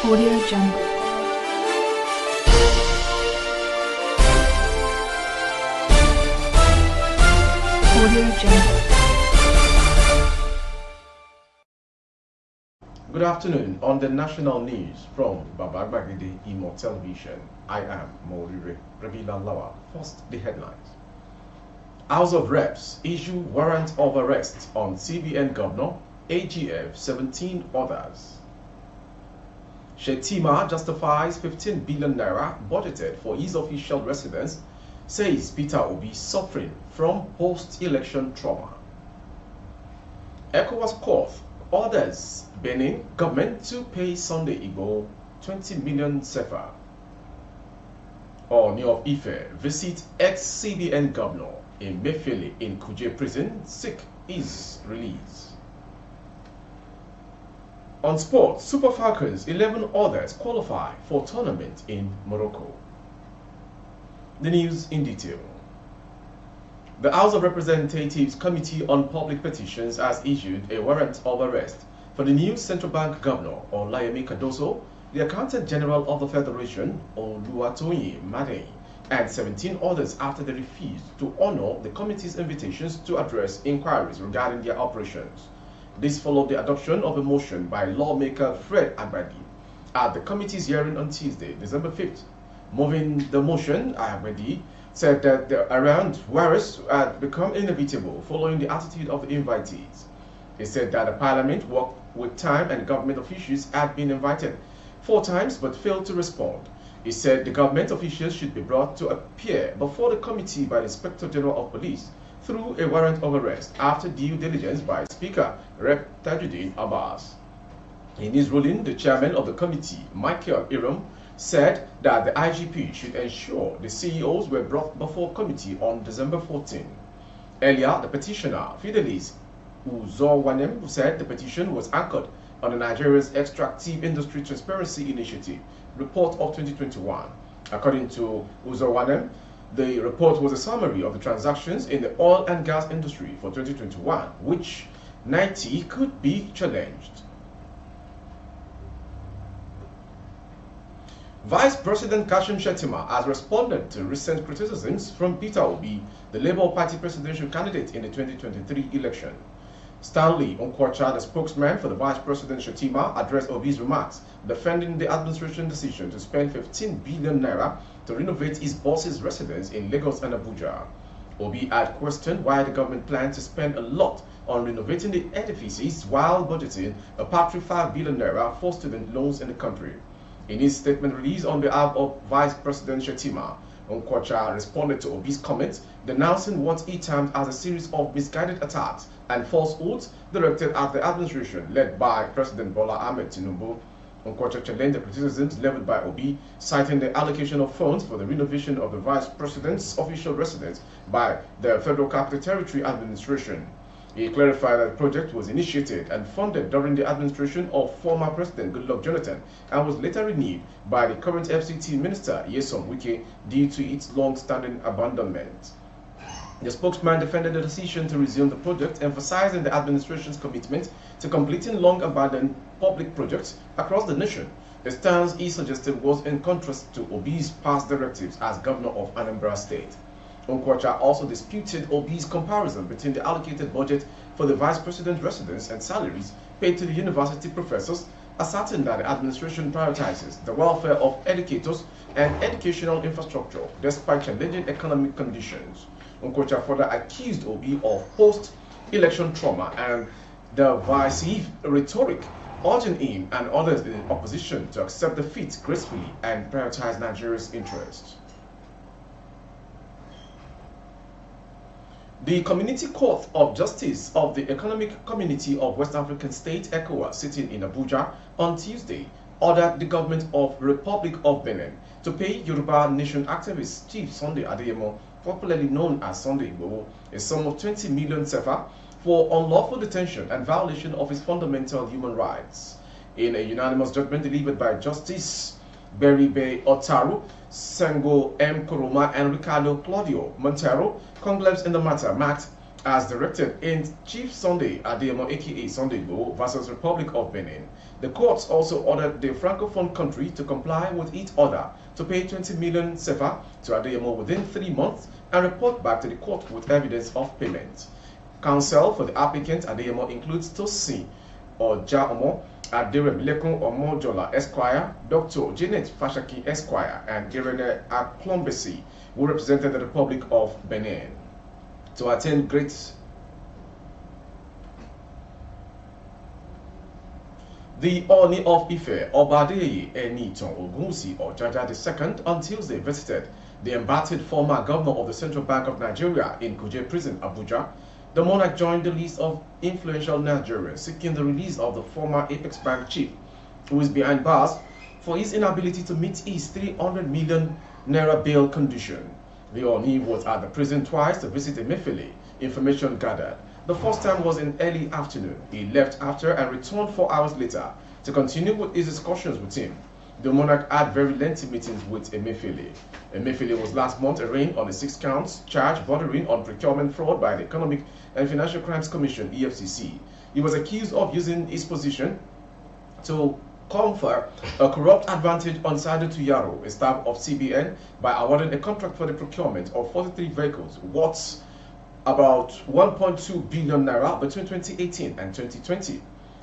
Audio Jungle. Audio Jungle. Good afternoon. On the national news from Babagbagede Imo Television, I am Maurire Rabila Lawa. First, the headlines. House of Reps issue warrant of arrest on CBN Governor, AGF, 17 others. Shetima justifies 15 billion naira budgeted for his official residence, says Peter Obi suffering from post-election trauma. ECOWAS Court orders Benin government to pay Sunday Igbo 20 million sefa. Ooni of Ife visit ex-Cbn governor Emefiele in Kuje prison, seek his release. On sports, Super Falcons 11 others qualify for tournament in Morocco. The news in detail. The House of Representatives Committee on Public Petitions has issued a warrant of arrest for the new Central Bank Governor, Olayemi Cardoso, the Accountant General of the Federation, Oluwatoyin Madei, and 17 others after they refused to honor the committee's invitations to address inquiries regarding their operations. This followed the adoption of a motion by lawmaker Fred Agbadi at the committee's hearing on Tuesday, December 5th. Moving the motion, Agbadi said that the arraigned warrants had become inevitable following the attitude of the invitees. He said that the parliament worked with time and government officials had been invited 4 times but failed to respond. He said the government officials should be brought to appear before the committee by the Inspector General of Police through a warrant of arrest after due diligence by Speaker Rep. Tajuddin Abbas. In his ruling, the chairman of the committee, Michael Iram, said that the IGP should ensure the CEOs were brought before committee on December 14. Earlier, the petitioner, Fidelis Uzowanem, said the petition was anchored on the Nigeria's Extractive Industry Transparency Initiative report of 2021. According to Uzowanem, the report was a summary of the transactions in the oil and gas industry for 2021, which 90 could be challenged. Vice President Kashim Shettima has responded to recent criticisms from Peter Obi, the Labour Party presidential candidate in the 2023 election. Stanley Onkwocha, the spokesman for the Vice President Shettima, addressed Obi's remarks, defending the administration decision to spend 15 billion naira to renovate his boss's residence in Lagos and Abuja. Obi had questioned why the government planned to spend a lot on renovating the edifices while budgeting a paltry 5 billion naira for student loans in the country. In his statement released on behalf of Vice President Shettima, Onkwocha responded to Obi's comments, denouncing what he termed as a series of misguided attacks and falsehoods directed at the administration led by President Bola Ahmed Tinubu. Onkwocha challenged the criticisms leveled by Obi, citing the allocation of funds for the renovation of the Vice President's official residence by the Federal Capital Territory Administration. He clarified that the project was initiated and funded during the administration of former President Goodluck Jonathan and was later renewed by the current FCT Minister Nyesom Wike due to its long-standing abandonment. The spokesman defended the decision to resume the project, emphasizing the administration's commitment to completing long-abandoned public projects across the nation. The stance he suggested was in contrast to Obi's past directives as governor of Anambra State. Onkwocha also disputed Obi's comparison between the allocated budget for the vice president's residence and salaries paid to the university professors, asserting that the administration prioritizes the welfare of educators and educational infrastructure despite challenging economic conditions. Onkwocha further accused Obi of post-election trauma and divisive rhetoric, urging him and others in opposition to accept defeat gracefully and prioritize Nigeria's interests. The Community Court of Justice of the Economic Community of West African States, ECOWAS, sitting in Abuja on Tuesday, ordered the government of Republic of Benin to pay Yoruba Nation activist Chief Sunday Adeyemo, popularly known as Sunday Igboho, a sum of 20 million sefa for unlawful detention and violation of his fundamental human rights. In a unanimous judgment delivered by Justice Beribe Otaru, Sengo M. Kuruma, and Ricardo Claudio Montero, conclaves in the matter marked as directed in Chief Sunday Adeyemo aka Sunday Igboho versus Republic of Benin. The courts also ordered the Francophone country to comply with each order to pay 20 million CFA to Adeyemo within 3 months and report back to the court with evidence of payment. Counsel for the applicant Adeyemo includes Tosin Ojaomo, Aderemilekun Omojola Esquire, Dr. Janet Fashaki Esquire, and Irene Aklombesi, who represented the Republic of Benin. To attend the Ooni of Ife, Obadeye Eniton Ogunsi Ojaja II, on Tuesday visited the embattled former governor of the Central Bank of Nigeria in Kuje prison, Abuja. The monarch joined the list of influential Nigerians seeking the release of the former Apex Bank chief, who is behind bars for his inability to meet his 300 million naira bail condition. The Ooni was at the prison twice to visit Emefiele, information gathered. The first time was in early afternoon. He left after and returned 4 hours later to continue with his discussions with him. The monarch had very lengthy meetings with Emefiele. Emefiele was last month arraigned on the 6 counts charge bordering on procurement fraud by the Economic and Financial Crimes Commission, EFCC. He was accused of using his position to confer a corrupt advantage on Sadu Tuyaro, a staff of CBN, by awarding a contract for the procurement of 43 vehicles worth about 1.2 billion naira between 2018 and 2020.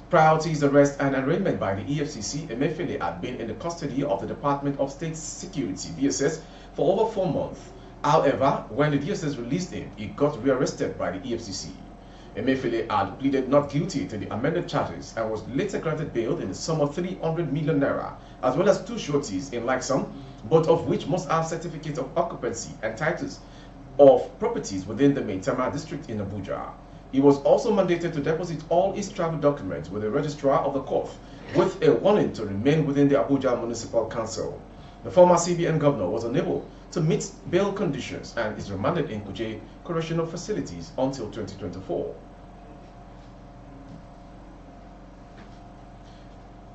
Prior to his arrest and arraignment by the EFCC, Emefiele had been in the custody of the Department of State Security, DSS, for over 4 months. However, when the DSS released him, he got rearrested by the EFCC. Emefiele had pleaded not guilty to the amended charges and was later granted bail in the sum of 300 million naira, as well as 2 sureties in like sum, both of which must have certificates of occupancy and titles of properties within the Maitama district in Abuja. He was also mandated to deposit all his travel documents with the registrar of the court, with a warning to remain within the Abuja Municipal Council. The former CBN governor was unable to meet bail conditions and is remanded in Kuje correctional facilities until 2024.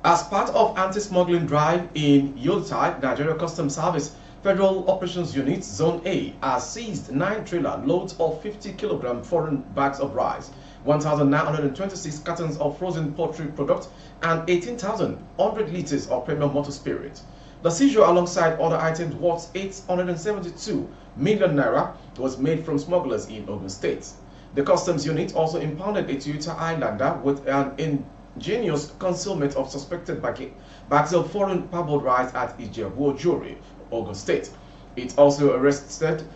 As part of anti-smuggling drive in Yoltai, Nigeria Customs Service Federal Operations Unit Zone A has seized 9 trailer loads of 50-kilogram foreign bags of rice, 1,926 cartons of frozen poultry products, and 18,100 liters of premium motor spirit. The seizure, alongside other items worth 872 million naira, was made from smugglers in Ogun State. The customs unit also impounded a Toyota Highlander with an ingenious concealment of suspected bags of foreign parboiled rice at Ijebu-Ojore, Ogun State. It also arrested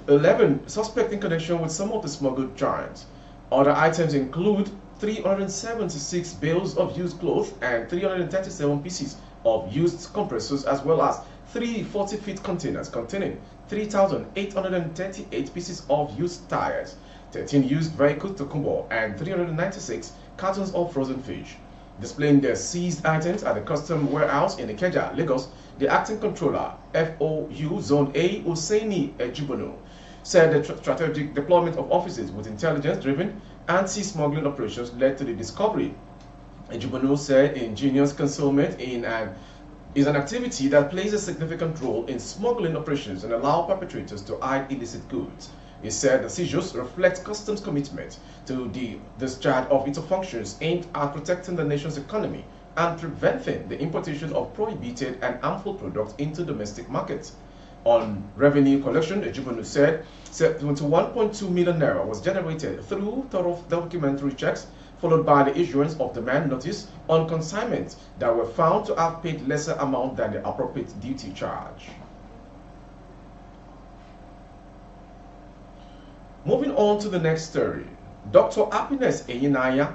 11 suspects in connection with some of the smuggled giants. Other items include 376 bales of used clothes and 337 pieces of used compressors, as well as 3 40-feet containers containing 3,838 pieces of used tires, 13 used vehicles to Kumbo, and 396 cartons of frozen fish. Displaying their seized items at the custom warehouse in Ikeja, Lagos, the acting controller, FOU Zone A, Usaini Ejibonu, said the strategic deployment of officers with intelligence-driven anti-smuggling operations led to the discovery. Ejibonu said ingenious concealment is an activity that plays a significant role in smuggling operations and allow perpetrators to hide illicit goods. He said the seizures reflect customs' commitment to the discharge of its functions aimed at protecting the nation's economy and preventing the importation of prohibited and harmful products into domestic markets. On revenue collection, Ejibonu said 21.2 million naira was generated through thorough documentary checks, followed by the issuance of demand notice on consignments that were found to have paid lesser amount than the appropriate duty charge. Moving on to the next story, Dr. Happiness Eyinaya,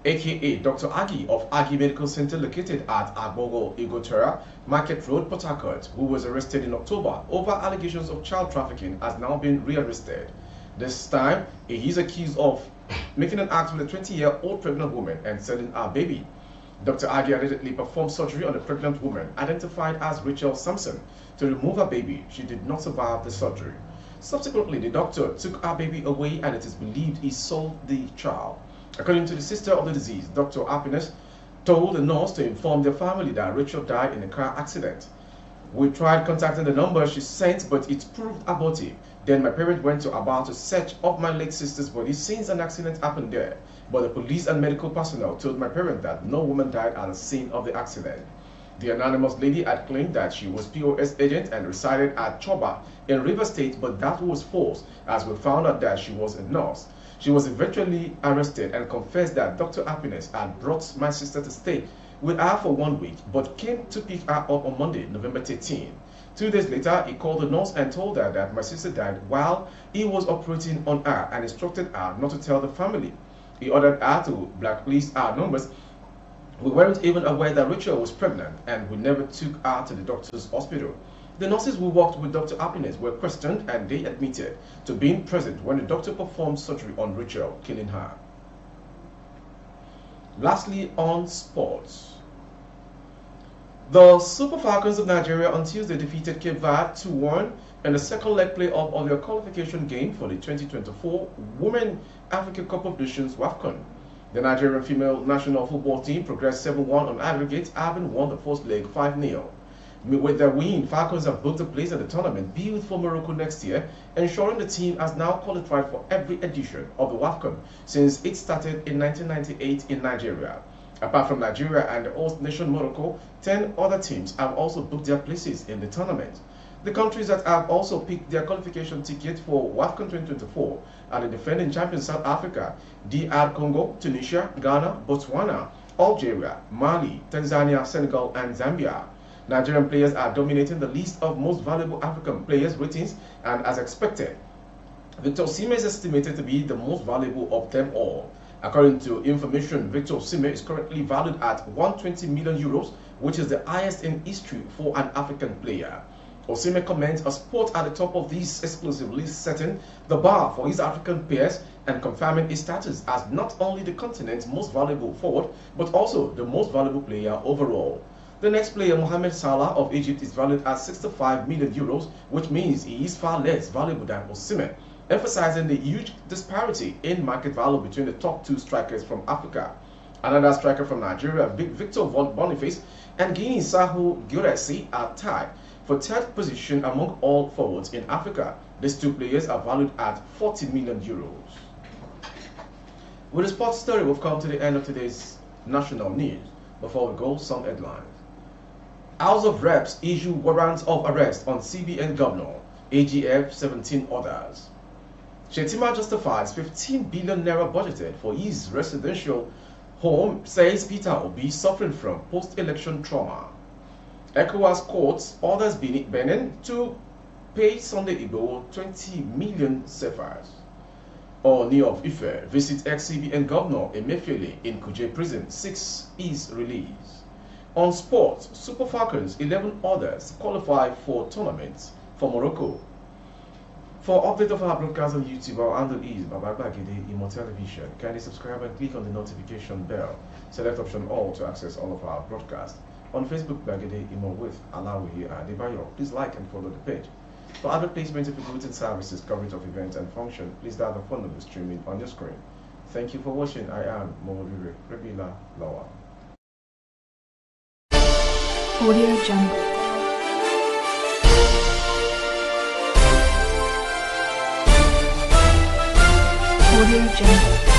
aka Dr. Agi of Agi Medical Center located at Agbogo Igotera Market Road, Port Harcourt, who was arrested in October over allegations of child trafficking, has now been rearrested. This time, he is accused of making an act with a 20-year-old pregnant woman and selling her baby. Dr. Agi allegedly performed surgery on a pregnant woman identified as Rachel Sampson to remove her baby. She did not survive the surgery. Subsequently, the doctor took her baby away and it is believed he sold the child. According to the sister of the deceased, Dr. Happiness told the nurse to inform their family that Rachel died in a car accident. We tried contacting the number she sent, but it proved abortive. Then my parents went about a search of my late sister's body since an accident happened there. but the police and medical personnel told my parents that no woman died at the scene of the accident. The anonymous lady had claimed that she was POS agent and resided at Choba in River State, but that was false, as we found out that she was a nurse. She was eventually arrested and confessed that Dr. Happiness had brought my sister to stay with her for 1 week, but came to pick her up on Monday, November 13. 2 days later, he called the nurse and told her that my sister died while he was operating on her and instructed her not to tell the family. He ordered her to blacklist our numbers. We weren't even aware that Rachel was pregnant, and we never took her to the doctor's hospital. The nurses who worked with Dr. Happiness were questioned, and they admitted to being present when the doctor performed surgery on Rachel, killing her. Lastly, on sports. The Super Falcons of Nigeria on Tuesday defeated Cape Verde 2-1 in the second leg playoff of their qualification game for the 2024 Women Africa Cup of Nations WAFCON. The Nigerian female national football team progressed 7-1 on aggregate, having won the first leg 5-0. With their win, Falcons have booked a place at the tournament built for Morocco next year, ensuring the team has now qualified for every edition of the WAFCON since it started in 1998 in Nigeria. Apart from Nigeria and the host nation Morocco, 10 other teams have also booked their places in the tournament. The countries that have also picked their qualification ticket for WAFCON 2024 are the defending champions South Africa, DR Congo, Tunisia, Ghana, Botswana, Algeria, Mali, Tanzania, Senegal, and Zambia. Nigerian players are dominating the list of most valuable African players ratings, and as expected, Victor Osimhen is estimated to be the most valuable of them all. According to information, Victor Osimhen is currently valued at 120 million euros, which is the highest in history for an African player. Osimhen commends a spot at the top of this exclusive list, setting the bar for his African peers and confirming his status as not only the continent's most valuable forward, but also the most valuable player overall. The next player, Mohamed Salah of Egypt, is valued at 65 million euros, which means he is far less valuable than Osimhen, emphasizing the huge disparity in market value between the top two strikers from Africa. Another striker from Nigeria, Victor Boniface, and Guinea's Sahu Guirassy are tied for third position among all forwards in Africa. These two players are valued at 40 million euros. With the sports story, we've come to the end of today's national news. Before we go, some headlines. House of Reps issue warrants of arrest on CBN governor, AGF 17 others. Shetima justifies 15 billion naira budgeted for his residential home, says Peter Obi suffering from post-election trauma. ECOWAS courts orders Benin to pay Sunday Igbo 20 million cefas. Ooni of Ife visits Ex-Cbn governor Emefiele in Kuje prison, 6 is released. On sports, Super Falcons 11 others qualify for tournaments for Morocco. For update of our broadcast on YouTube, our handle is Babagagede Imo Television. Kindly subscribe and click on the notification bell. Select option all to access all of our broadcasts. On Facebook, Bagede Imo with Alawi Adebayo. Please like and follow the page. For other placements of goods and services, coverage of events and function, please dial the phone number streaming on your screen. Thank you for watching. I am Momodu Rebila Lawa. Audio Jungle. Audio Jungle.